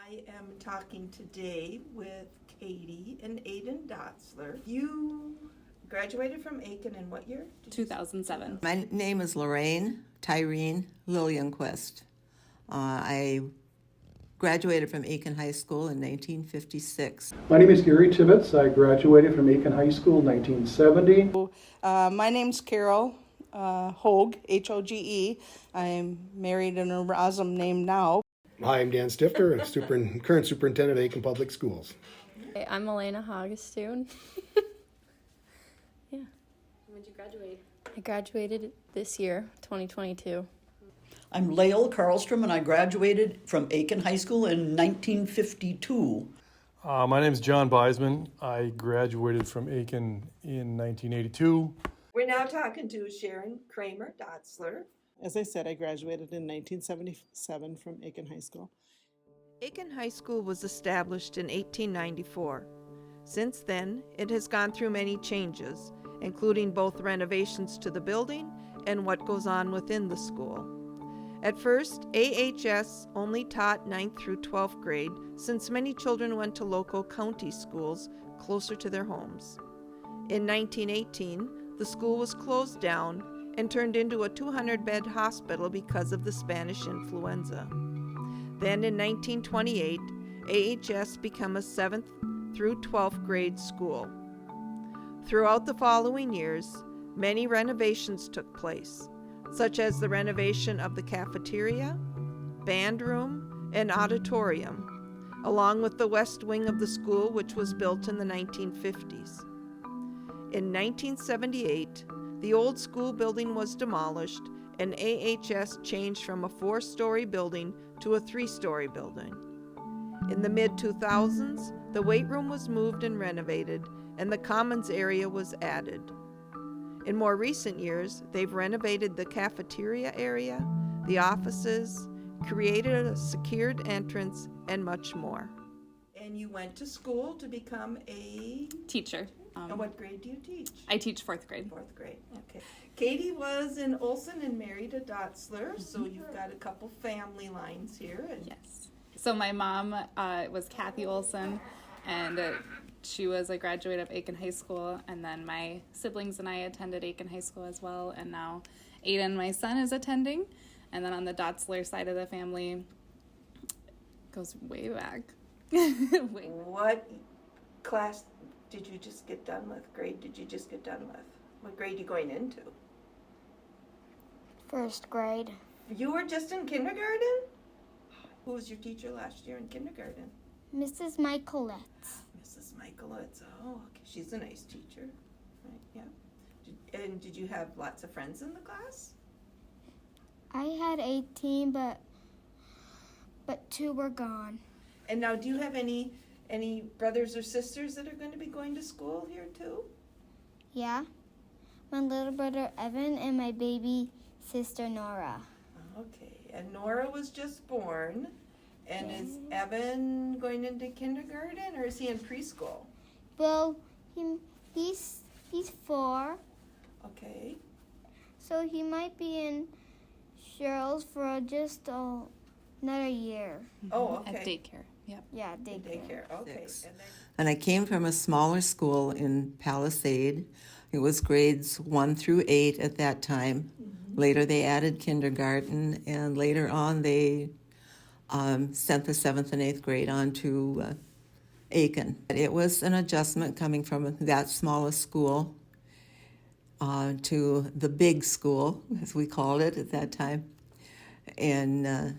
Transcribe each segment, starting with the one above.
I am talking today with Katie and Aiden Dotzler. You graduated from Aitkin in what year? 2007. My name is Lorraine Tyreen Lillianquist. I graduated from Aitkin High School in 1956. My name is Gary Tibbetts. I graduated from Aitkin High School in 1970. My name's Carol Hogue, H-O-G-E. I'm married in a Rosam name now. Hi, I'm Dan Stifter, current superintendent of Aitkin Public Schools. Hey, I'm Elena Hoggestoon. Yeah. When did you graduate? I graduated this year, 2022. I'm Lael Karlstrom, and I graduated from Aitkin High School in 1952. My name is John Beisman. I graduated from Aitkin in 1982. We're now talking to Sharon Kramer Dotzler. As I said, I graduated in 1977 from Aitkin High School. Aitkin High School was established in 1894. Since then, it has gone through many changes, including both renovations to the building and what goes on within the school. At first, AHS only taught 9th through 12th grade since many children went to local county schools closer to their homes. In 1918, the school was closed down and turned into a 200-bed hospital because of the Spanish influenza. Then in 1928, AHS became a 7th through 12th grade school. Throughout the following years, many renovations took place, such as the renovation of the cafeteria, band room, and auditorium, along with the west wing of the school, which was built in the 1950s. In 1978, the old school building was demolished and AHS changed from a 4-story building to a 3-story building. In the mid-2000s, the weight room was moved and renovated, and the commons area was added. In more recent years, they've renovated the cafeteria area, the offices, created a secured entrance, and much more. And you went to school to become a Teacher. And what grade do you teach? I teach 4th grade. 4th grade, okay. Katie was in Olson and married a Dotzler, so you've got a couple family lines here. And Yes. So my mom was Kathy Olson, and she was a graduate of Aitkin High School, and then my siblings and I attended Aitkin High School as well, and now Aiden, my son, is attending. And then on the Dotzler side of the family, goes way back. What class did you just get done with? Grade did you just get done with? What grade are you going into? 1st grade. You were just in kindergarten? Who was your teacher last year in kindergarten? Mrs. Michaelette. Mrs. Michaelitz. Oh, okay. She's a nice teacher. Right, yeah. And did you have lots of friends in the class? I had 18, but 2 were gone. And now, do you have any brothers or sisters that are going to be going to school here too? Yeah. My little brother Evan and my baby sister Nora. Okay. And Nora was just born. And is Evan going into kindergarten or is he in preschool? Well, he's 4. Okay. So he might be in Cheryl's for just another year. Oh, okay. At daycare. Yep. Yeah, daycare. Okay. 6. And then, And I came from a smaller school in Palisade. It was grades 1 through 8 at that time. Later they added kindergarten, and later on they sent the 7th and 8th grade on to Aitkin. It was an adjustment coming from that smallest school to the big school, as we called it at that time. And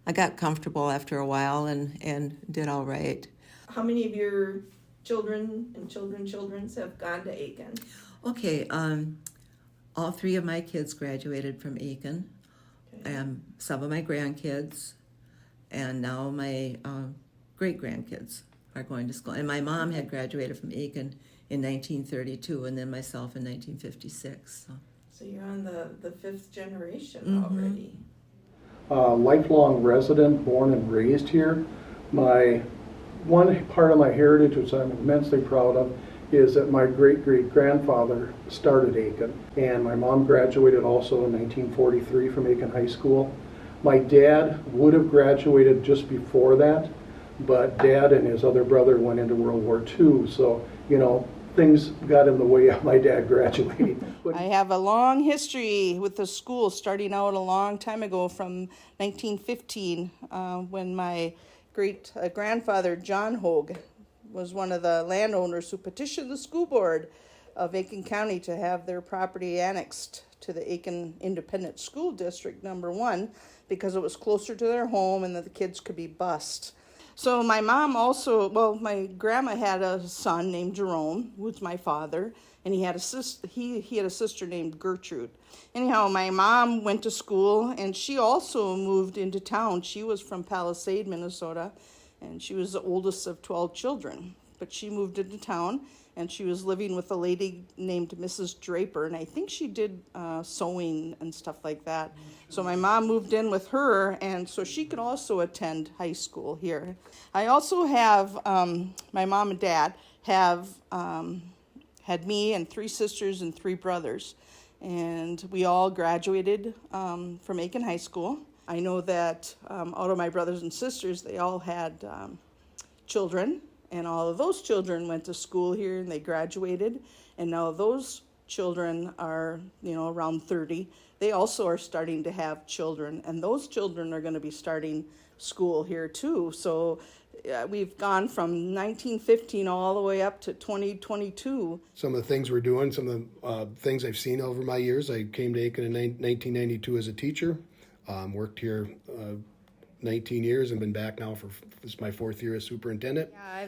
I got comfortable after a while and did all right. how many of your children and children's have gone to Aitkin? Okay, all 3 of my kids graduated from Aitkin, some of my grandkids, and now my great-grandkids are going to school. And my mom had graduated from Aitkin in 1932, and then myself in 1956. So you're on the 5th generation already. Lifelong resident, born and raised here. One part of my heritage, which I'm immensely proud of, is that my great-great-grandfather started Aitkin, and my mom graduated also in 1943 from Aitkin High School. My dad would have graduated just before that, but Dad and his other brother went into World War II, so, things got in the way of my dad graduating. I have a long history with the school, starting out a long time ago from 1915, when my great grandfather, John Hogue, was one of the landowners who petitioned the school board of Aitkin County to have their property annexed to the Aitkin Independent School District #1 because it was closer to their home and that the kids could be bused. So my mom also, my grandma had a son named Jerome, who was my father, and he had a sister. He had a sister named Gertrude. Anyhow, my mom went to school, and she also moved into town. She was from Palisade, Minnesota, and she was the oldest of 12 children. But she moved into town, and she was living with a lady named Mrs. Draper, and I think she did sewing and stuff like that. So my mom moved in with her, and so she could also attend high school here. I also have, my mom and dad have had me and 3 sisters and 3 brothers, and we all graduated from Aitkin High School. I know that out of my brothers and sisters, they all had children, and all of those children went to school here and they graduated, and now those children are, around 30. They also are starting to have children, and those children are going to be starting school here too. So we've gone from 1915 all the way up to 2022. Some of the things we're doing, some of the things I've seen over my years. I came to Aitkin in 1992 as a teacher, worked here 19 years and been back now this is my 4th year as superintendent. Yeah,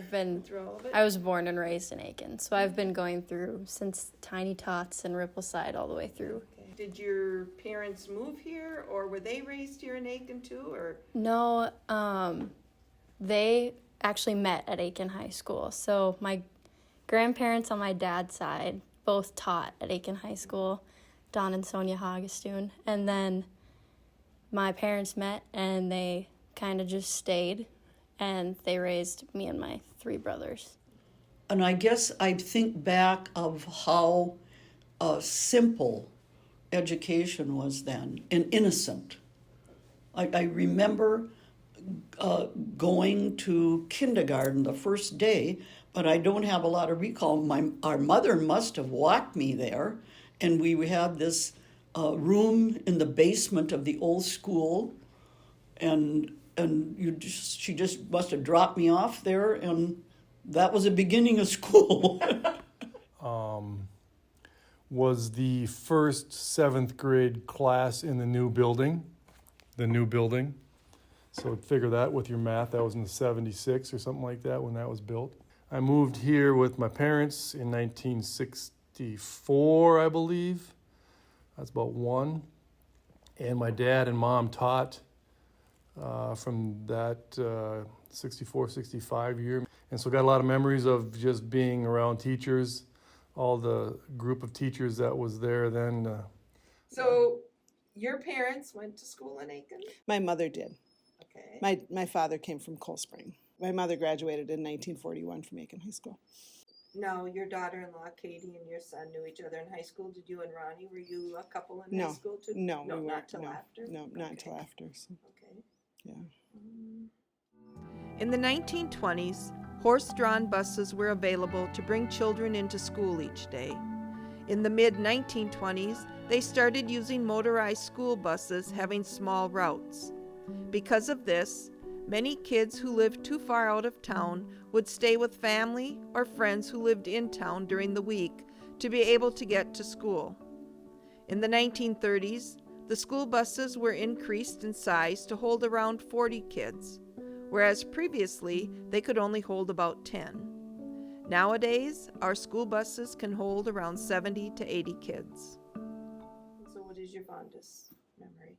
I was born and raised in Aitkin, so I've been going through since Tiny Tots and Rippleside all the way through. Okay. Did your parents move here, or were they raised here in Aitkin too, or? No, they actually met at Aitkin High School. So my grandparents on my dad's side both taught at Aitkin High School, Don and Sonia Hoggestoon, and then my parents met and they kind of just stayed, and they raised me and my 3 brothers. And I guess I think back of how simple education was then and innocent. I remember going to kindergarten the first day, but I don't have a lot of recall. Our mother must have walked me there, and we had this room in the basement of the old school, and she just must have dropped me off there, and that was the beginning of school. Was the first 7th grade class in the new building. So figure that with your math, that was in the 76 or something like that when that was built. I moved here with my parents in 1964, I believe. That's about 1. And my dad and mom taught from that 64, 65 year. And so got a lot of memories of just being around teachers, all the group of teachers that was there then. So your parents went to school in Aitkin? My mother did. Okay. My father came from Cold Spring. My mother graduated in 1941 from Aitkin High School. Now, your daughter-in-law, Katie, and your son knew each other in high school. Did you and Ronnie, were you a couple in high school too? No, we weren't. Not till after? No, not until after. So. Okay. Yeah. In the 1920s, horse-drawn buses were available to bring children into school each day. In the mid-1920s, they started using motorized school buses having small routes. Because of this, many kids who lived too far out of town would stay with family or friends who lived in town during the week to be able to get to school. In the 1930s, the school buses were increased in size to hold around 40 kids, whereas previously they could only hold about 10. Nowadays, our school buses can hold around 70 to 80 kids. So what is your fondest memory?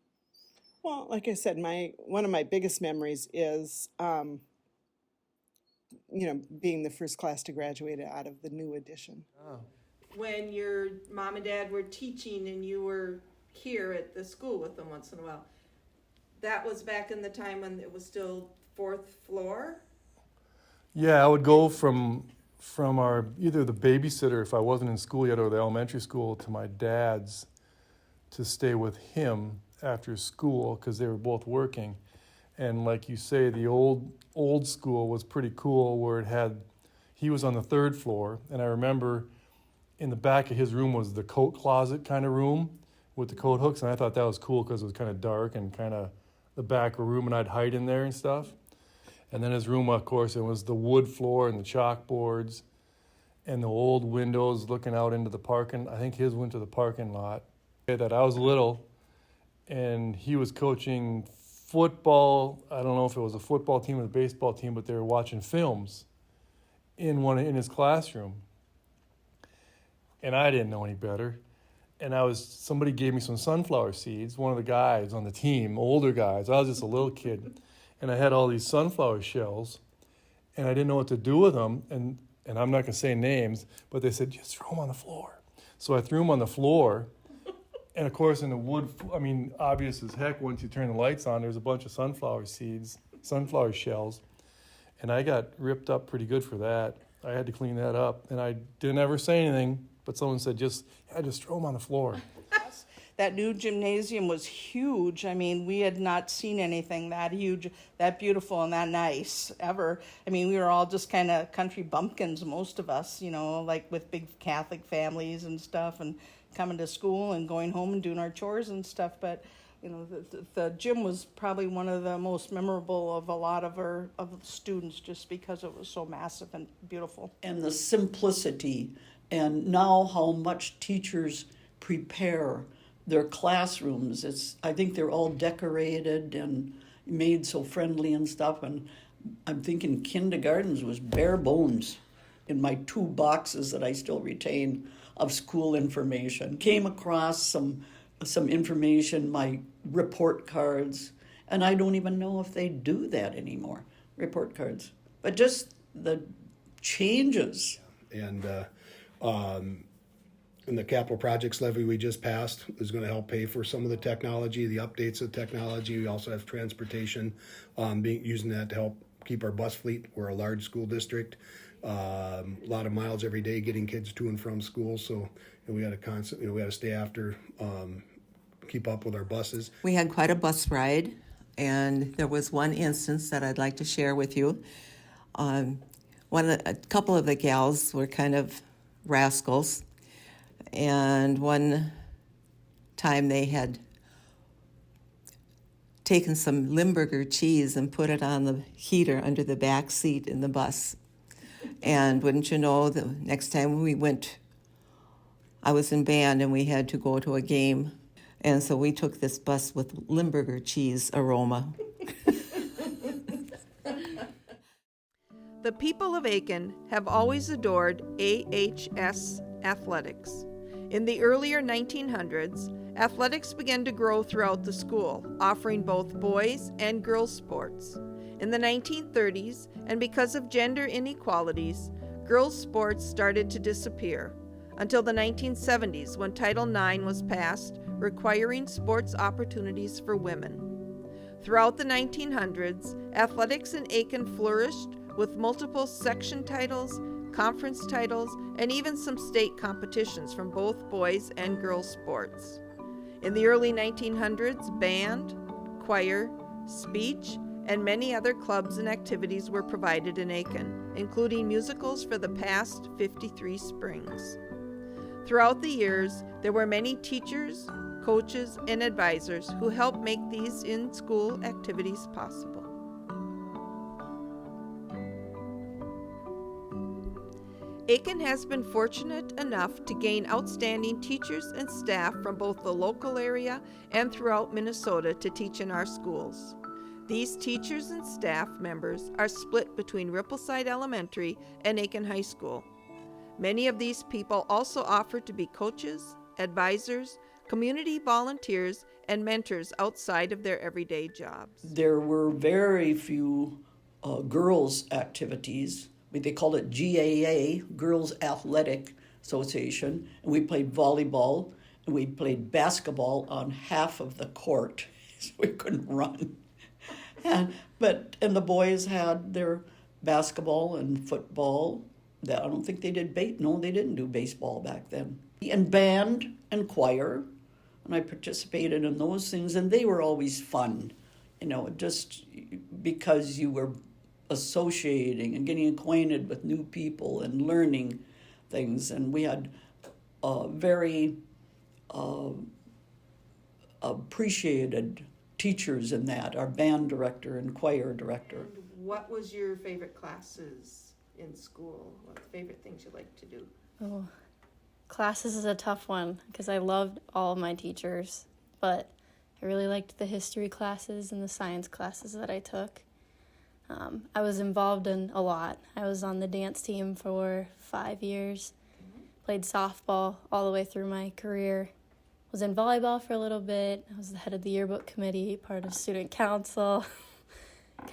Well, like I said, one of my biggest memories is, being the first class to graduate out of the new edition. Oh. When your mom and dad were teaching and you were here at the school with them once in a while, that was back in the time when it was still 4th floor? Yeah, I would go from our either the babysitter if I wasn't in school yet or the elementary school to my dad's to stay with him. after school because they were both working. And like you say, the old school was pretty cool where he was on the third floor, and I remember in the back of his room was the coat closet kind of room with the coat hooks, and I thought that was cool because it was kind of dark and kind of the back room, and I'd hide in there and stuff. And then his room, of course, it was the wood floor and the chalkboards and the old windows looking out into the parking. I think his went to the parking lot. That I was little, and he was coaching football. I don't know if it was a football team or a baseball team, but they were watching films in his classroom. And I didn't know any better. And somebody gave me some sunflower seeds, one of the guys on the team, older guys. I was just a little kid. And I had all these sunflower shells, and I didn't know what to do with them. And I'm not going to say names, but they said, just throw them on the floor. So I threw them on the floor. And of course, in the wood, obvious as heck, once you turn the lights on, there's a bunch of sunflower shells. And I got ripped up pretty good for that. I had to clean that up. And I didn't ever say anything, but someone said, just throw them on the floor. That new gymnasium was huge. I mean, we had not seen anything that huge, that beautiful, and that nice ever. I mean, we were all just kind of country bumpkins, most of us, like with big Catholic families and stuff, and coming to school and going home and doing our chores and stuff. But, the gym was probably one of the most memorable of a lot of the students, just because it was so massive and beautiful. And the simplicity, and now how much teachers prepare their classrooms. I think they're all decorated and made so friendly and stuff. And I'm thinking kindergartens was bare bones in my 2 boxes that I still retain of school information. Came across some information, my report cards, and I don't even know if they do that anymore, report cards. But just the changes. And the capital projects levy we just passed is going to help pay for some of the technology, the updates of technology. We also have transportation, using that to help keep our bus fleet. We're a large school district, a lot of miles every day getting kids to and from school. So we had to stay after, keep up with our buses. We had quite a bus ride, and there was one instance that I'd like to share with you. A couple of the gals were kind of rascals. And one time they had taken some Limburger cheese and put it on the heater under the back seat in the bus. And wouldn't you know, the next time we went, I was in band and we had to go to a game. And so we took this bus with Limburger cheese aroma. The people of Aitkin have always adored AHS athletics. In the earlier 1900s, athletics began to grow throughout the school, offering both boys and girls sports. In the 1930s, and because of gender inequalities, girls sports started to disappear, until the 1970s when Title IX was passed, requiring sports opportunities for women. Throughout the 1900s, athletics in Aitkin flourished with multiple section titles, conference titles, and even some state competitions from both boys and girls sports. In the early 1900s, band, choir, speech, and many other clubs and activities were provided in Aitkin, including musicals for the past 53 springs. Throughout the years, there were many teachers, coaches, and advisors who helped make these in-school activities possible. Aitkin has been fortunate enough to gain outstanding teachers and staff from both the local area and throughout Minnesota to teach in our schools. These teachers and staff members are split between Rippleside Elementary and Aitkin High School. Many of these people also offer to be coaches, advisors, community volunteers, and mentors outside of their everyday jobs. There were very few girls' activities. They called it GAA, Girls Athletic Association, and we played volleyball, and we played basketball on half of the court, so we couldn't run. And the boys had their basketball and football. I don't think they did they didn't do baseball back then. And band and choir, and I participated in those things, and they were always fun, just because you were associating and getting acquainted with new people and learning things. And we had very appreciated teachers in that, our band director and choir director. What was your favorite classes in school? What are the favorite things you like to do? Oh, classes is a tough one because I loved all of my teachers, but I really liked the history classes and the science classes that I took. I was involved in a lot. I was on the dance team for 5 years, played softball all the way through my career, was in volleyball for a little bit. I was the head of the yearbook committee, part of student council.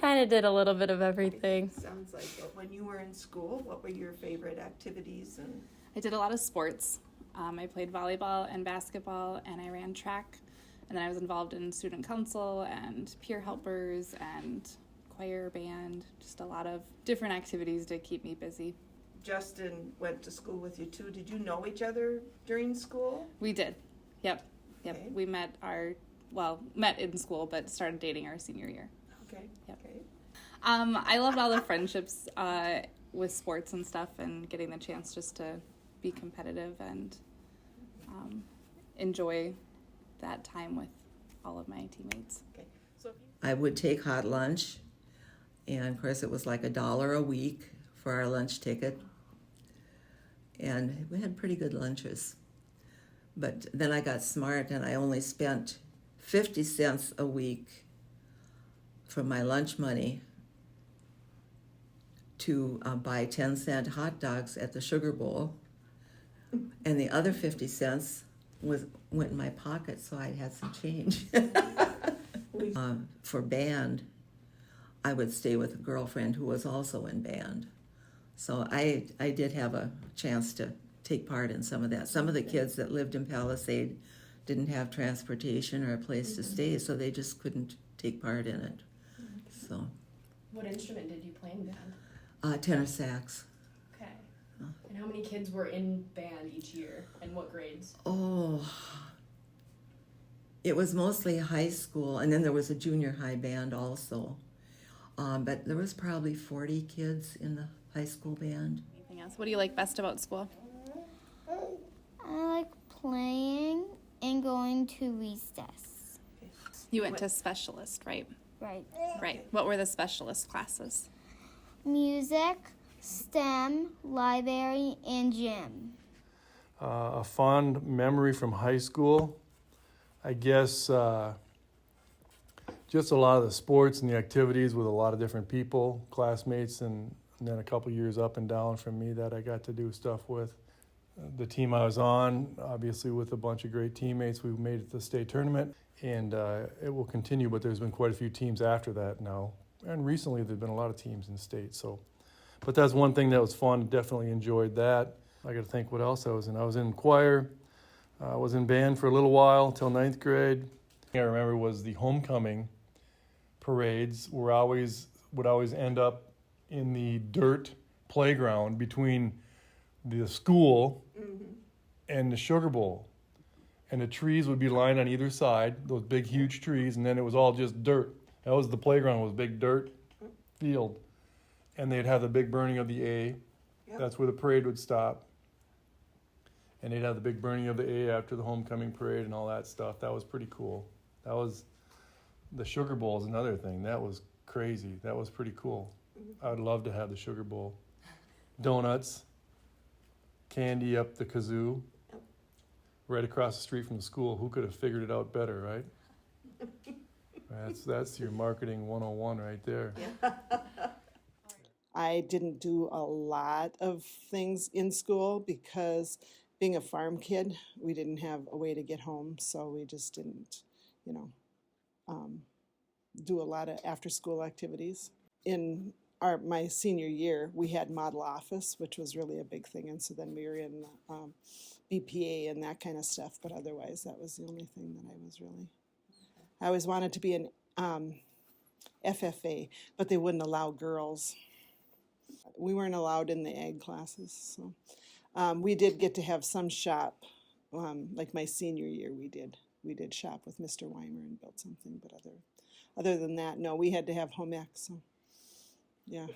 Kind of did a little bit of everything. Sounds like it. When you were in school, what were your favorite activities? And I did a lot of sports. I played volleyball and basketball, and I ran track. And then I was involved in student council and peer helpers and choir, band, just a lot of different activities to keep me busy. Justin went to school with you too. Did you know each other during school? We did. Yep. Okay. We met in school, but started dating our senior year. Okay. Yep. Okay. I loved all the friendships with sports and stuff, and getting the chance just to be competitive and enjoy that time with all of my teammates. Okay. So I would take hot lunch, and of course it was like $1 a week for our lunch ticket, and we had pretty good lunches. But then I got smart, and I only spent 50 cents a week from my lunch money to buy 10-cent hot dogs at the Sugar Bowl, and the other 50 cents went in my pocket, so I had some change. For band, I would stay with a girlfriend who was also in band. So I did have a chance to take part in some of that. Some of the kids that lived in Palisade didn't have transportation or a place to stay, so they just couldn't take part in it. So. What instrument did you play in band? Tenor sax. Okay. And how many kids were in band each year, and what grades? Oh, it was mostly high school, and then there was a junior high band also. But there was probably 40 kids in the high school band. Anything else? What do you like best about school? I like playing and going to recess. You went to specialist, right? Right. Right. What were the specialist classes? Music, STEM, library, and gym. A fond memory from high school, I guess just a lot of the sports and the activities with a lot of different people, classmates, and then a couple years up and down from me that I got to do stuff with. The team I was on, obviously with a bunch of great teammates, we made it to the state tournament, and it will continue, but there's been quite a few teams after that now. And recently there've been a lot of teams in the state, so. But that's one thing that was fun, definitely enjoyed that. I gotta think what else I was in. I was in choir, I was in band for a little while, till 9th grade. I remember was the homecoming parades would always end up in the dirt playground between the school and the Sugar Bowl. And the trees would be lined on either side, those big, huge trees, and then it was all just dirt. That was the playground, was big dirt field. And they'd have the big burning of the A. Yep. That's where the parade would stop. And they'd have the big burning of the A after the homecoming parade and all that stuff. That was pretty cool. That was, the Sugar Bowl is another thing. That was crazy. That was pretty cool. I would love to have the Sugar Bowl. Donuts, candy up the kazoo, right across the street from the school. Who could have figured it out better, right? That's your marketing 101 right there. Yeah. I didn't do a lot of things in school because being a farm kid, we didn't have a way to get home, so we just didn't, do a lot of after-school activities. In my senior year, we had model office, which was really a big thing, and so then we were in BPA and that kind of stuff, but otherwise that was the only thing that I was really... I always wanted to be an FFA, but they wouldn't allow girls. We weren't allowed in the ag classes, so we did get to have some shop. Like my senior year, we we did shop with Mr. Weimer and built something, but other than that, no, we had to have home ec. So yeah,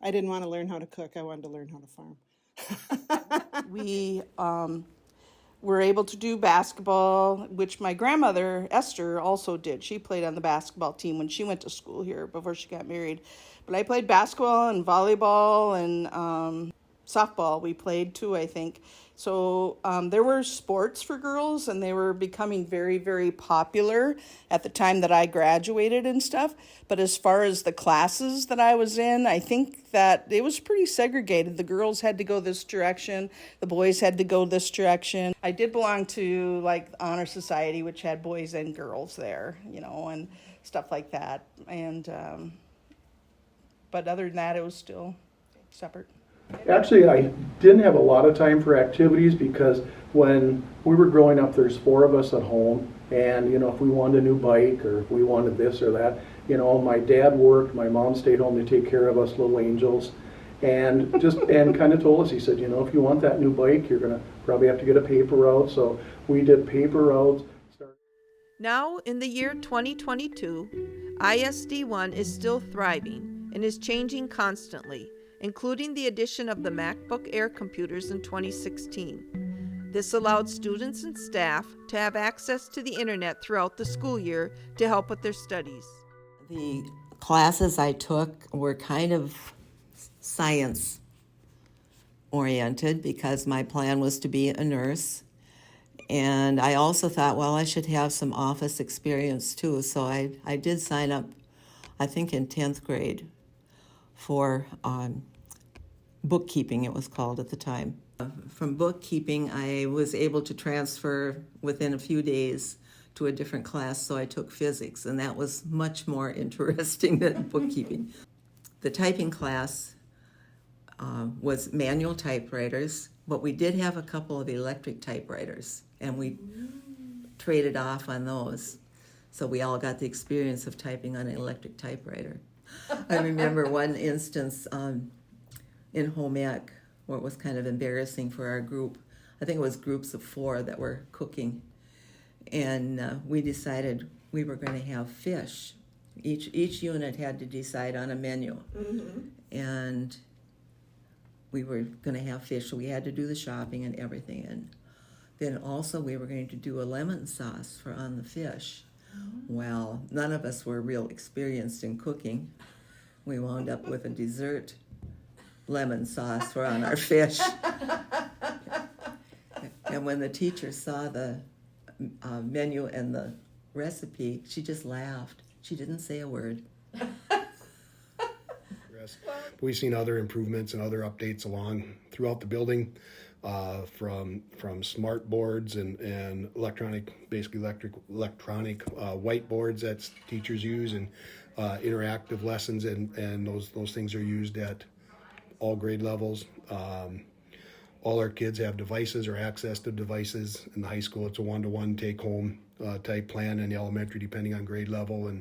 I didn't want to learn how to cook. I wanted to learn how to farm. We were able to do basketball, which my grandmother, Esther, also did. She played on the basketball team when she went to school here before she got married. But I played basketball and volleyball and softball. We played too, I think. So there were sports for girls, and they were becoming very, very popular at the time that I graduated and stuff. But as far as the classes that I was in, I think that it was pretty segregated. The girls had to go this direction, the boys had to go this direction. I did belong to like the Honor Society, which had boys and girls there, you know, and stuff like that. And but other than that, it was still separate. Actually, I didn't have a lot of time for activities because when we were growing up, there's 4 of us at home, and you know, if we wanted a new bike or if we wanted this or that, you know, my dad worked, my mom stayed home to take care of us little angels, and kind of told us, he said, you know, if you want that new bike, you're gonna probably have to get a paper route. So we did paper routes. Now, in the year 2022, ISD1 is still thriving and is changing constantly, including the addition of the MacBook Air computers in 2016. This allowed students and staff to have access to the internet throughout the school year to help with their studies. The classes I took were kind of science oriented because my plan was to be a nurse. And I also thought, well, I should have some office experience too. So I did sign up, I think in 10th grade, for bookkeeping, it was called at the time. From bookkeeping, I was able to transfer within a few days to a different class, so I took physics, and that was much more interesting than bookkeeping. The typing class was manual typewriters, but we did have a couple of electric typewriters, and we traded off on those. So we all got the experience of typing on an electric typewriter. I remember one instance in home ec where it was kind of embarrassing for our group. I think it was groups of 4 that were cooking. And we decided we were going to have fish. Each unit had to decide on a menu. Mm-hmm. And we were going to have fish, so we had to do the shopping and everything. And then also we were going to do a lemon sauce for on the fish. Mm-hmm. Well, none of us were real experienced in cooking. We wound up with a dessert lemon sauce for on our fish. And when the teacher saw the menu and the recipe, she just laughed. She didn't say a word. We've seen other improvements and other updates along throughout the building, from smart boards and electronic whiteboards that teachers use, and interactive lessons, and those things are used at all grade levels. All our kids have devices or access to devices. In the high school, it's a 1-to-1 take-home type plan, in the elementary, depending on grade level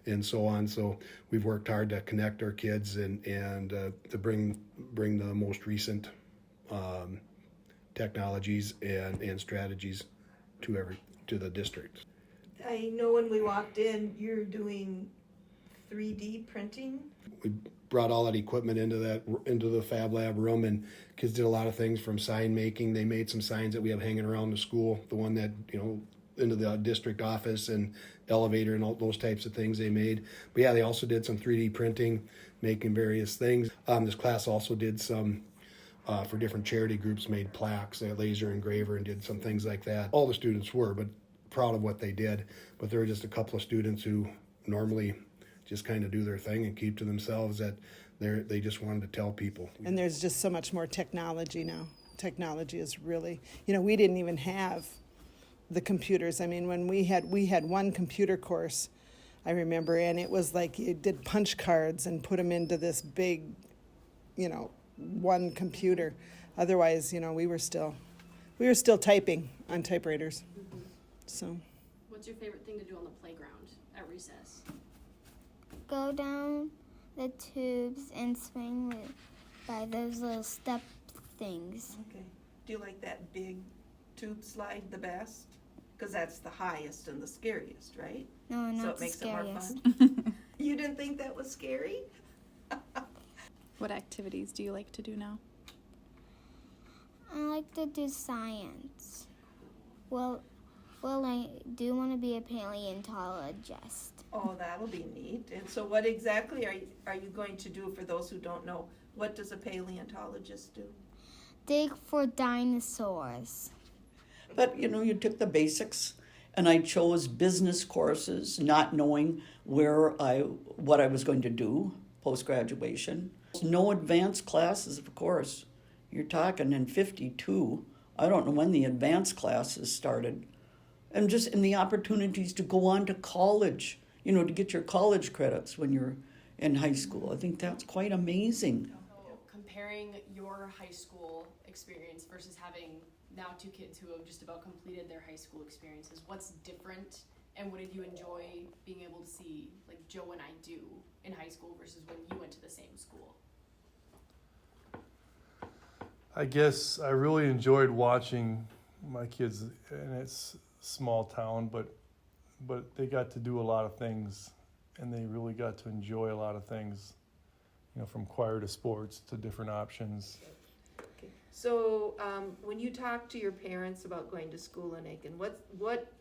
and so on. So we've worked hard to connect our kids and to bring the most recent technologies and strategies to the district. I know when we walked in, you're doing 3D printing. We brought all that equipment into the Fab Lab room, and kids did a lot of things from sign making. They made some signs that we have hanging around the school, the one that, you know, into the district office and elevator and all those types of things they made. But yeah, they also did some 3D printing, making various things. This class also did some, for different charity groups, made plaques, a laser engraver, and did some things like that. All the students were, but proud of what they did. But there were just a couple of students who normally just kind of do their thing and keep to themselves, that they just wanted to tell people. And there's just so much more technology now. Technology is really, you know, we didn't even have the computers. I mean, when we had one computer course, I remember, and it was like you did punch cards and put them into this big, you know, one computer. Otherwise, you know, we were still typing on typewriters. Mm-hmm. So. What's your favorite thing to do on the playground at recess? Go down the tubes and swing by those little step things. Okay. Do you like that big tube slide the best? Because that's the highest and the scariest, right? No, not So it the makes it more scariest. fun. You didn't think that was scary? What activities do you like to do now? I like to do science. Well, I do want to be a paleontologist. Oh, that'll be neat. And so what exactly are you going to do? For those who don't know, what does a paleontologist do? Dig for dinosaurs. But you took the basics, and I chose business courses, not knowing what I was going to do post graduation. No advanced classes, of course. You're talking in '52. I don't know when the advanced classes started, and the opportunities to go on to college. To get your college credits when you're in high school. I think that's quite amazing. Comparing your high school experience versus having now two kids who have just about completed their high school experiences, what's different, and what did you enjoy being able to see, like Joe and I do in high school versus when you went to the same school? I guess I really enjoyed watching my kids, and it's a small town, but they got to do a lot of things, and they really got to enjoy a lot of things, from choir to sports to different options. Okay. So when you talk to your parents about going to school in Aitkin, what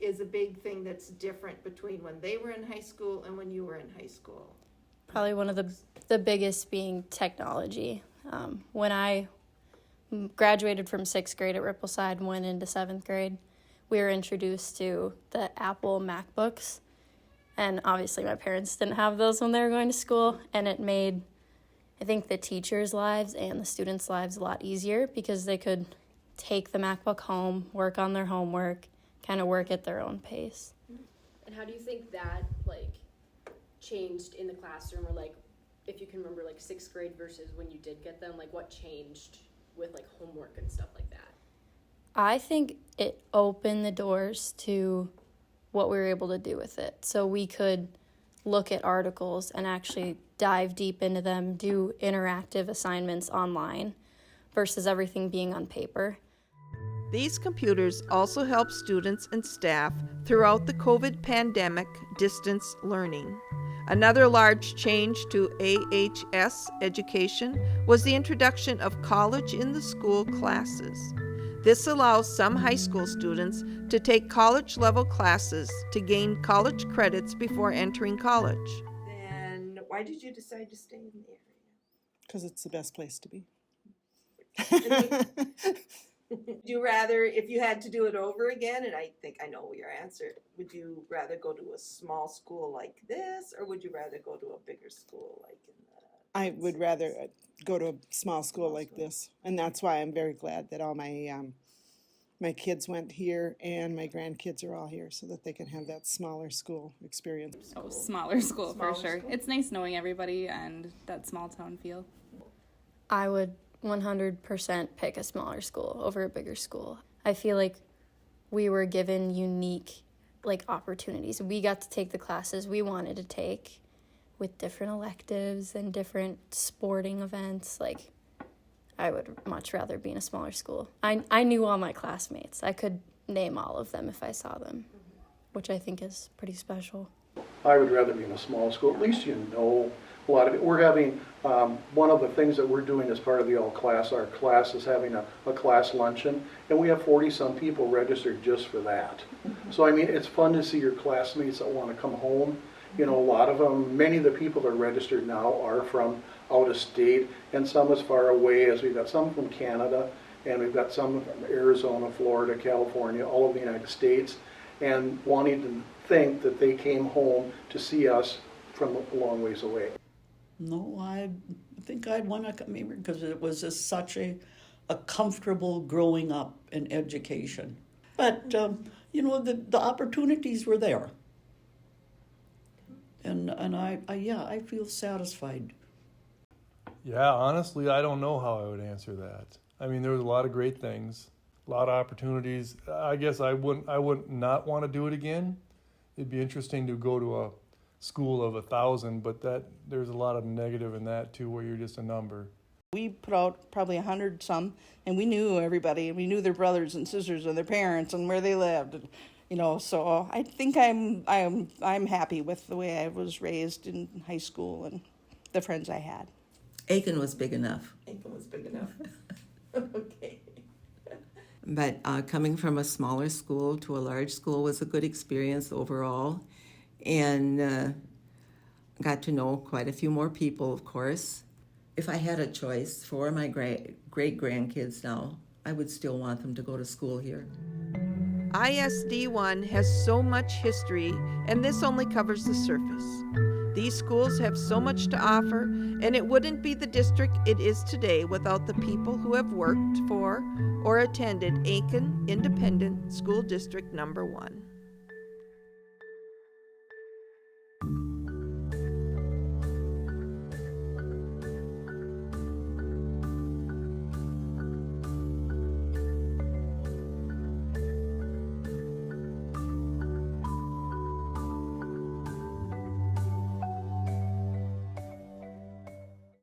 is a big thing that's different between when they were in high school and when you were in high school? Probably one of the biggest being technology. When I graduated from 6th grade at Rippleside and went into 7th grade, we were introduced to the Apple MacBooks. And obviously my parents didn't have those when they were going to school, and it made, I think, the teachers' lives and the students' lives a lot easier because they could take the MacBook home, work on their homework, kind of work at their own pace. And how do you think that changed in the classroom, or if you can remember 6th grade versus when you did get them, what changed with homework and stuff like that? I think it opened the doors to what we were able to do with it. So we could look at articles and actually dive deep into them, do interactive assignments online versus everything being on paper. These computers also help students and staff throughout the COVID pandemic distance learning. Another large change to AHS education was the introduction of college in the school classes. This allows some high school students to take college-level classes to gain college credits before entering college. Then why did you decide to stay in the area? Because it's the best place to be. Would you rather, if you had to do it over again, and I think I know your answer, would you rather go to a small school like this, or would you rather go to a bigger school like in the... I would rather go to a small school like this, and that's why I'm very glad that all my kids went here and my grandkids are all here so that they can have that smaller school experience. Oh, smaller school Smaller for sure. school. It's nice knowing everybody and that small town feel. I would 100% pick a smaller school over a bigger school. I feel like we were given unique opportunities. We got to take the classes we wanted to take with different electives and different sporting events. I would much rather be in a smaller school. I knew all my classmates. I could name all of them if I saw them, which I think is pretty special. I would rather be in a small school. At least you know a lot of it. We're having, one of the things that we're doing as part of the all-class, our class is having a class luncheon, and we have 40-some people registered just for that. So, I mean, it's fun to see your classmates that want to come home. A lot of them, many of the people that are registered now are from out of state, and some as far away as we've got some from Canada, and we've got some from Arizona, Florida, California, all over the United States, and wanting to think that they came home to see us from a long ways away. No, I think I'd want to come here because it was such a comfortable growing up in education. But, the opportunities were there. And I feel satisfied. Yeah, honestly, I don't know how I would answer that. I mean, there was a lot of great things, a lot of opportunities. I guess I would not want to do it again. It'd be interesting to go to a school of 1,000, but there's a lot of negative in that too, where you're just a number. We put out probably 100 some, and we knew everybody, and we knew their brothers and sisters and their parents and where they lived, and, you know. So I think I'm happy with the way I was raised in high school and the friends I had. Aitkin was big enough. Aitkin was big enough. Okay. But coming from a smaller school to a large school was a good experience overall, and got to know quite a few more people, of course. If I had a choice for my great-grandkids now, I would still want them to go to school here. ISD1 has so much history, and this only covers the surface. These schools have so much to offer, and it wouldn't be the district it is today without the people who have worked for or attended Aitkin Independent School District Number 1.